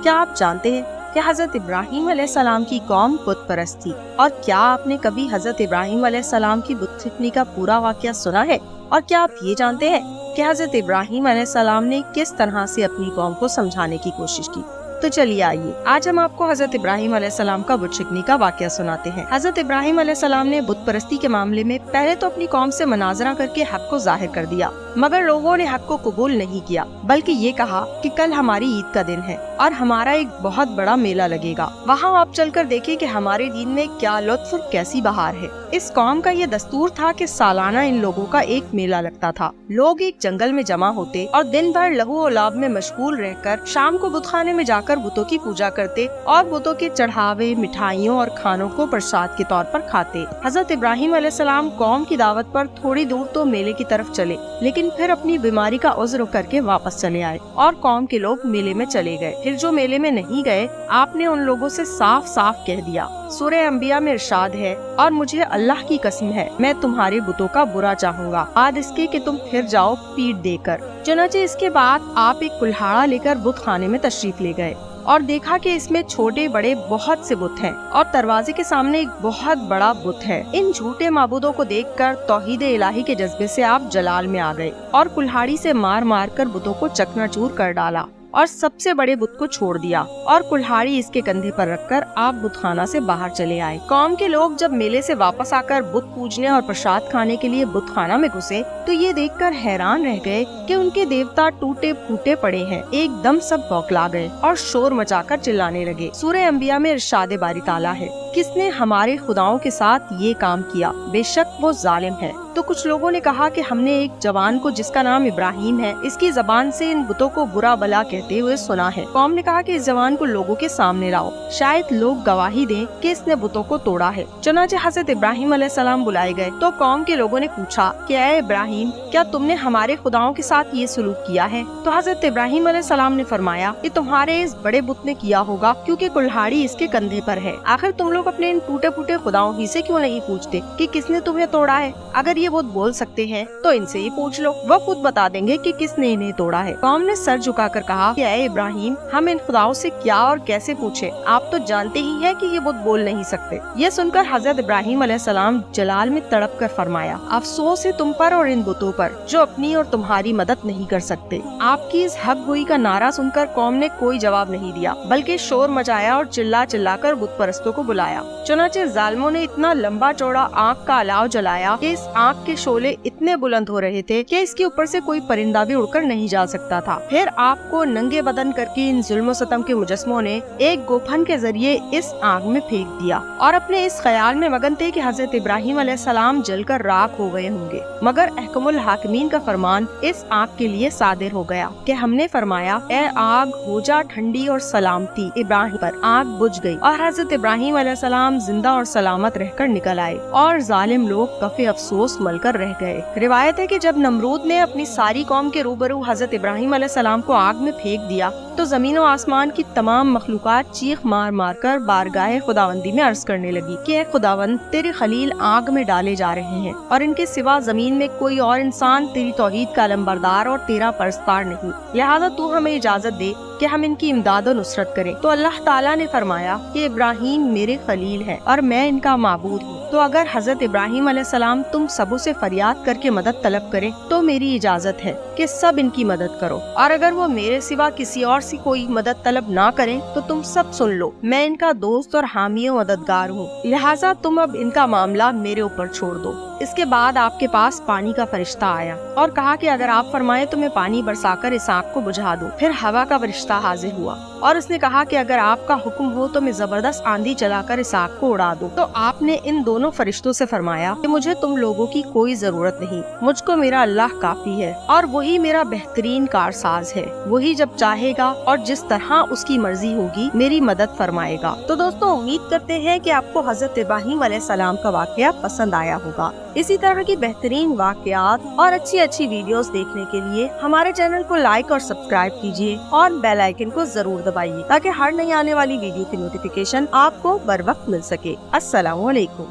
کیا آپ جانتے ہیں کہ حضرت ابراہیم علیہ السلام کی قوم بت پرست تھی؟ اور کیا آپ نے کبھی حضرت ابراہیم علیہ السلام کی بت شکنی کا پورا واقعہ سنا ہے؟ اور کیا آپ یہ جانتے ہیں کہ حضرت ابراہیم علیہ السلام نے کس طرح سے اپنی قوم کو سمجھانے کی کوشش کی؟ تو چلیے آئیے آج ہم آپ کو حضرت ابراہیم علیہ السلام کا بت شکنی کا واقعہ سناتے ہیں۔ حضرت ابراہیم علیہ السلام نے بت پرستی کے معاملے میں پہلے تو اپنی قوم سے مناظرہ کر کے حق کو ظاہر کر دیا، مگر لوگوں نے حق کو قبول نہیں کیا، بلکہ یہ کہا کہ کل ہماری عید کا دن ہے اور ہمارا ایک بہت بڑا میلہ لگے گا، وہاں آپ چل کر دیکھیں کہ ہمارے دین میں کیا لطف اور کیسی بہار ہے۔ اس قوم کا یہ دستور تھا کہ سالانہ ان لوگوں کا ایک میلہ لگتا تھا۔ لوگ ایک جنگل میں جمع ہوتے اور دن بھر لہو و لعب میں مشغول رہ کر شام کو بت خانے میں جا کر بتوں کی پوجا کرتے اور بتوں کے چڑھاوے، مٹھائیوں اور کھانوں کو پرساد کے طور پر کھاتے۔ حضرت ابراہیم علیہ السلام قوم کی دعوت پر تھوڑی دور تو میلے کی طرف چلے، لیکن پھر اپنی بیماری کا عذر کر کے واپس چلے آئے اور قوم کے لوگ میلے میں چلے گئے۔ پھر جو میلے میں نہیں گئے، آپ نے ان لوگوں سے صاف صاف کہہ دیا، سورہ انبیاء میں ارشاد ہے، اور مجھے اللہ کی قسم ہے میں تمہارے بتوں کا برا چاہوں گا بعد اس کے کہ تم پھر جاؤ پیٹ دے کر۔ چنانچہ اس کے بعد آپ ایک کلہاڑا لے کر بت خانے میں تشریف لے گئے اور دیکھا کہ اس میں چھوٹے بڑے بہت سے بت ہیں اور دروازے کے سامنے ایک بہت بڑا بت ہے۔ ان جھوٹے معبودوں کو دیکھ کر توحید الہی کے جذبے سے آپ جلال میں آ گئے اور کلہاڑی سے مار مار کر بتوں کو چکنا چور کر ڈالا اور سب سے بڑے بت کو چھوڑ دیا اور کلہاڑی اس کے کندھے پر رکھ کر آپ بت خانہ سے باہر چلے آئے۔ قوم کے لوگ جب میلے سے واپس آ کر بت پوجنے اور پرساد کھانے کے لیے بت خانہ میں گھسے تو یہ دیکھ کر حیران رہ گئے کہ ان کے دیوتا ٹوٹے پھوٹے پڑے ہیں۔ ایک دم سب بوکلا گئے اور شور مچا کر چلانے لگے۔ سورہ انبیاء میں ارشاد باری تعالیٰ ہے، کس نے ہمارے خداؤں کے ساتھ یہ کام کیا، بے شک وہ ظالم ہے۔ تو کچھ لوگوں نے کہا کہ ہم نے ایک جوان کو جس کا نام ابراہیم ہے، اس کی زبان سے ان بتوں کو برا بلا کہتے ہوئے سنا ہے۔ قوم نے کہا کہ اس جوان کو لوگوں کے سامنے لاؤ، شاید لوگ گواہی دیں کہ اس نے بتوں کو توڑا ہے۔ چنانچہ حضرت ابراہیم علیہ السلام بلائے گئے تو قوم کے لوگوں نے پوچھا کہ اے ابراہیم، کیا تم نے ہمارے خداؤں کے ساتھ یہ سلوک کیا ہے؟ تو حضرت ابراہیم علیہ السلام نے فرمایا کہ تمہارے اس بڑے بت نے کیا ہوگا، کیونکہ کلہاڑی اس کے کندھے پر ہے۔ آخر تم لوگ اپنے ان ٹوٹے پھوٹے خداؤں ہی سے کیوں نہیں پوچھتے کہ کس نے تمہیں توڑا ہے؟ اگر یہ بت بول سکتے ہیں تو ان سے ہی پوچھ لو، وہ خود بتا دیں گے کہ کس نے انہیں توڑا ہے۔ قوم نے سر جھکا کر کہا کہ اے ابراہیم، ہم ان خداؤں سے کیا اور کیسے پوچھیں؟ آپ تو جانتے ہی ہیں کہ یہ بت بول نہیں سکتے۔ یہ سن کر حضرت ابراہیم علیہ السلام جلال میں تڑپ کر فرمایا، افسوس ہے تم پر اور ان بتوں پر جو اپنی اور تمہاری مدد نہیں کر سکتے۔ آپ کی اس حق گوئی کا نعرہ سن کر قوم نے کوئی جواب نہیں دیا، بلکہ شور مچایا اور چلا چلا کر بت پرستوں کو بلایا۔ چنانچہ ظالموں نے اتنا لمبا چوڑا آنکھ کا الاؤ جلایا کہ اس آنکھ کے شعلے اتنے بلند ہو رہے تھے کہ اس کے اوپر سے کوئی پرندہ بھی اڑ کر نہیں جا سکتا تھا۔ پھر آپ کو ننگے بدن کر کے ان ظلم و ستم کے مجسموں نے ایک گوپھن کے ذریعے اس آگ میں پھینک دیا اور اپنے اس خیال میں مگن تھے کہ حضرت ابراہیم علیہ السلام جل کر راکھ ہو گئے ہوں گے، مگر احکم الحاکمین کا فرمان اس آگ کے لیے صادر ہو گیا کہ ہم نے فرمایا، اے آگ ہو جا ٹھنڈی اور سلامتی ابراہیم پر۔ آگ بجھ گئی اور حضرت ابراہیم علیہ السلام زندہ اور سلامت رہ کر نکل آئے اور ظالم لوگ کفِ افسوس مل کر رہ گئے۔ روایت ہے کہ جب نمرود نے اپنی ساری قوم کے روبرو حضرت ابراہیم علیہ السلام کو آگ میں پھینک دیا تو زمین و آسمان کی تمام مخلوقات چیخ مار مار کر بارگاہ خداوندی میں عرض کرنے لگی کہ اے خداوند، تیرے خلیل آگ میں ڈالے جا رہے ہیں اور ان کے سوا زمین میں کوئی اور انسان تیری توحید کا علمبردار اور تیرا پرستار نہیں، لہذا تو ہمیں اجازت دے کہ ہم ان کی امداد و نصرت کریں۔ تو اللہ تعالیٰ نے فرمایا کہ ابراہیم میرے خلیل ہے اور میں ان کا معبود ہوں، تو اگر حضرت ابراہیم علیہ السلام تم سبوں سے فریاد کر کے مدد طلب کرے تو میری اجازت ہے کہ سب ان کی مدد کرو، اور اگر وہ میرے سوا کسی اور سے کوئی مدد طلب نہ کریں تو تم سب سن لو، میں ان کا دوست اور حامی و مددگار ہوں، لہٰذا تم اب ان کا معاملہ میرے اوپر چھوڑ دو۔ اس کے بعد آپ کے پاس پانی کا فرشتہ آیا اور کہا کہ اگر آپ فرمائیں تو میں پانی برسا کر اس آگ کو بجھا دوں۔ پھر ہوا کا فرشتہ حاضر ہوا اور اس نے کہا کہ اگر آپ کا حکم ہو تو میں زبردست آندھی چلا کر اس آگ کو اڑا دوں۔ تو آپ نے ان دونوں فرشتوں سے فرمایا کہ مجھے تم لوگوں کی کوئی ضرورت نہیں، مجھ کو میرا اللہ کافی ہے اور وہی میرا بہترین کارساز ہے، وہی جب چاہے گا اور جس طرح اس کی مرضی ہوگی میری مدد فرمائے گا۔ تو دوستوں، امید کرتے ہیں کہ آپ کو حضرت ابراہیم علیہ السلام کا واقعہ پسند آیا ہوگا۔ اسی طرح کی بہترین واقعات اور اچھی ویڈیوز دیکھنے کے لیے ہمارے چینل کو لائک اور سبسکرائب کیجیے اور بیل آئیکن کو ضرور دبائیے تاکہ ہر نئی آنے والی ویڈیو کی نوٹیفیکیشن آپ کو بر وقت مل سکے۔ السلام علیکم۔